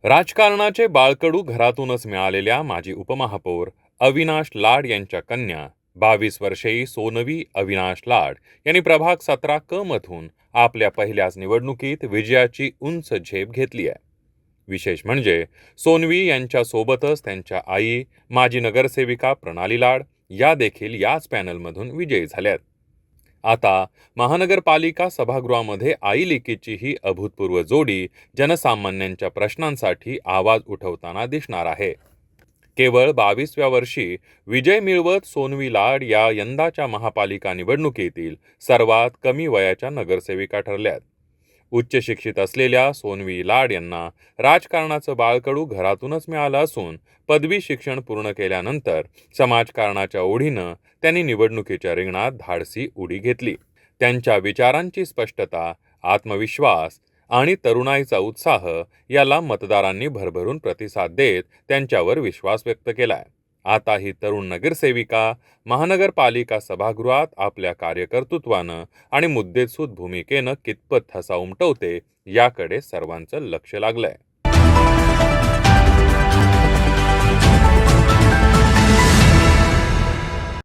राजकारणाचे बाळकडू घरातूनच मिळालेल्या माजी उपमहापौर अविनाश लाड यांच्या कन्या 22 वर्षीय सोनवी अविनाश लाड यांनी प्रभाग 17 क मधून आपल्या पहिल्याच निवडणुकीत विजयाची उंच झेप घेतली आहे. विशेष म्हणजे सोनवी यांच्या सोबतच त्यांच्या आई माजी नगरसेविका प्रणाली लाड या देखील याच पॅनलमधून विजयी झाल्यात. आता महानगरपालिका सभागृहामध्ये आई लेकीची ही अभूतपूर्व जोडी जनसामान्यांच्या प्रश्नांसाठी आवाज उठवताना दिसणार आहे. केवळ 22व्या वर्षी विजय मिळवत सोनवी लाड या यंदाच्या महापालिका निवडणुकीतील सर्वात कमी वयाच्या नगरसेविका ठरल्यात. उच्च शिक्षित असलेल्या सोनवी लाड यांना राजकारणाचं बाळकडू घरातूनच मिळालं असून पदवी शिक्षण पूर्ण केल्यानंतर समाजकारणाच्या ओढीनं त्यांनी निवडणुकीच्या रिंगणात धाडसी उडी घेतली. त्यांच्या विचारांची स्पष्टता, आत्मविश्वास आणि तरुणाईचा उत्साह याला मतदारांनी भरभरून प्रतिसाद देत त्यांच्यावर विश्वास व्यक्त केलाय. आता ही तरुण नगरसेविका महानगरपालिका सभागृहात आपल्या कार्यकर्तृत्वानं आणि मुद्देसूद भूमिकेनं कितपत ठसा उमटवते याकडे सर्वांचं लक्ष लागलंय.